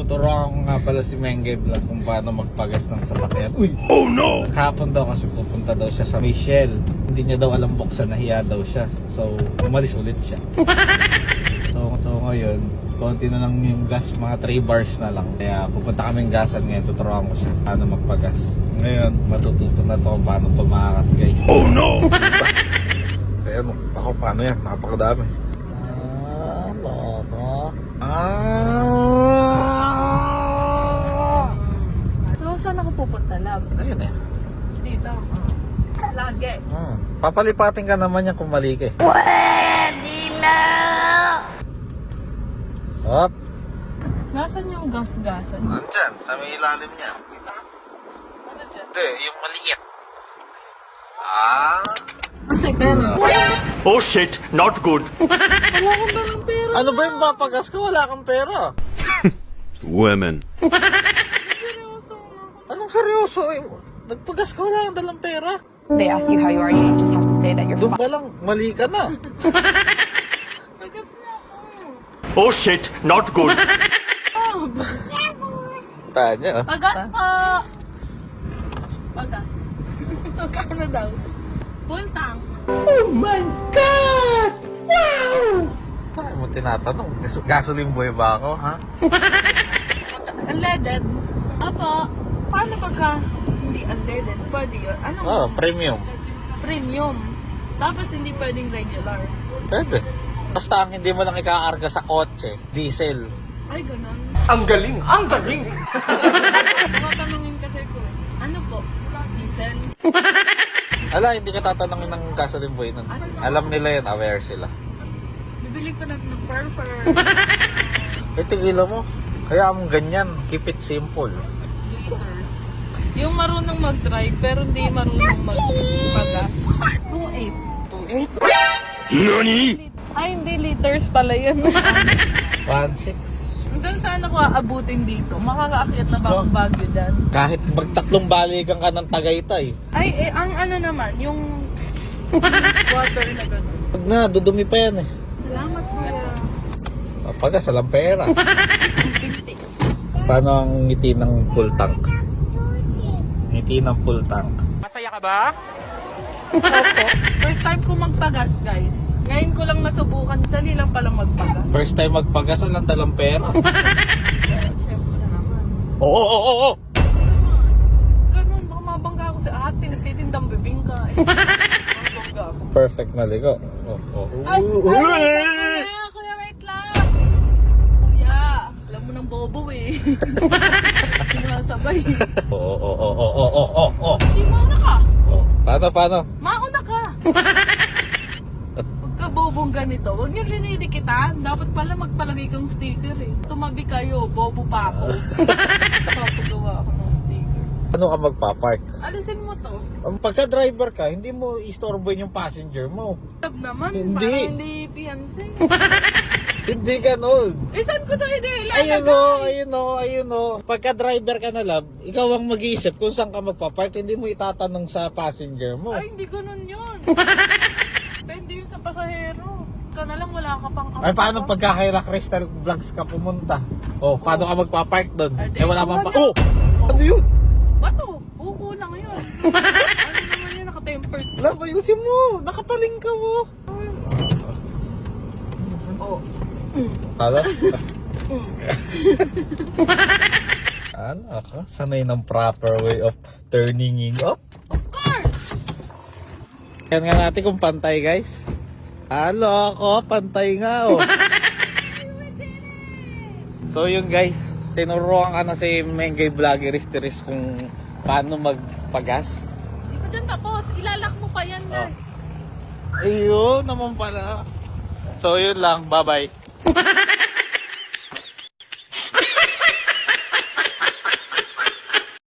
Tuturuan ko nga pala si Mengge Vlog kung paano magpagas ng sasakyan. Uy! Oh no! Kahapon daw kasi pupunta daw siya sa Michelle. Hindi niya daw alam buksan, nahiya daw siya. So, umalis ulit siya. So ngayon, konti na lang yung gas, mga 3 bars na lang. Kaya pupunta kaming gasan ngayon, tuturuan ko siya paano magpagas. Ngayon, matututo na to kung paano tumakas, guys. Oh no! Kaya ako, paano yan? Napakadami. So, saan ako pupunta, love? Ayun eh. Dito. Lagi. Papalipatin ka naman yan kung mali ka eh. Pwede na! Hop. Nasaan yung gas-gasan? Nandyan, sa may ilalim niya. Ano dyan? Hindi, yung maliit. Kasi pera. Oh shit, not good. Wala kang dalang pera. Ano ba yung papagas ko? Wala kang pera. Women. Seryoso ako. Anong seryoso? Nagpagas ka, wala kang dalang pera. They ask you how you are, you just have to say that you're Doon fine. pa lang, mali ka na. Pagas na ako. Oh shit, not good. Oh, Tanya. pagas po. Pagas. Magkano daw? Full tank. Saan mo tinatanong? Gasoline boy ba ako, ha? Unleaded. Apo, paano pagka hindi unleaded? Pwede yun. Anong Oh, premium. premium? Tapos hindi pwedeng regular. Pwede. Basta ang hindi mo lang ikaarga sa kotse, diesel. Ay, ganun. Ang galing, ang galing. Tatanungin kasi ko, ano po? Diesel? Ala, hindi ka tatanungin ng gasoline boy nun. Alam nila yun, aware sila. Bibili ko ng fur. Eh, tigilan mo. Kaya mong ganyan, keep it simple. Yung marunong mag-drive pero hindi marunong magpagas. 2.8. 2.8? Nani? Ay, hindi liters pala yun. 1.6. Hanggang saan ako aabutin dito? Makakaakyat na ba ang Baguio dyan? Kahit magtatlong balikan ka ng Tagaytay. Ay, ang ano naman, yung water na gano'n. Pag na, dudumi pa yan eh. Salamat kuya. Papagas, alam pera. Paano ang ngiti ng full tank? Ngiti ng full tank. Masaya ka ba? Opo. First time ko magpagas, guys. Ngayon ko lang nasubukan. Dali lang palang magpagas. First time magpagas, alam talang pera. Siyempre naman. Oo. Ganun, baka mabangga ako sa atin. Nagtitindang bibingka eh. Mabangga ako. Perfect na ligo. Ay, kuya, wait lang. Kuya, alam mo ng bobo eh. Sinasabay. Oo. Hindi mauna ka. Paano? Mauna ka. Huwag ka bobong ganito. Huwag niyo linidikitan. Dapat pala magpalagay kang sticker eh. Tumabi kayo, bobo pa ako. Papagawa ako ng sticker. Ano ka magpapark? Alisin mo to. Ang pagka-driver ka, hindi mo istorbohin yung passenger mo. Tab naman, Hindi. parang hindi fiancé. Hindi ganun. Eh, saan ko to hindi Ayun o. Pagka-driver ka na, love, ikaw ang mag-iisip kung saan ka magpapark. Hindi mo itatanong sa passenger mo. Ay, hindi ganun yun. Depende yun sa pasahero. Ikaw na lang, wala ka pang... Ay, paano pagka kay La Crystal Vlogs ka pumunta? Oh, paano ka magpapark doon? Ay, Eh, wala pang wala. Oh! Ano yun? Bato, buko lang yun. Ano naman yun, naka-tempered. Love, ayusin mo. Nakapaling ka mo. Oh. Ano? Ano ka? Sanay ng proper way of turning up? Of course! Yan nga natin kung pantay, guys. Halo ako, pantay nga oh. So yun guys, tinuruan ka na si Mengge Vloggeris kung paano magpagas. Di ba dyan tapos? Ilalak mo pa yan, guys. Ayun naman pala. So yun lang, bye bye.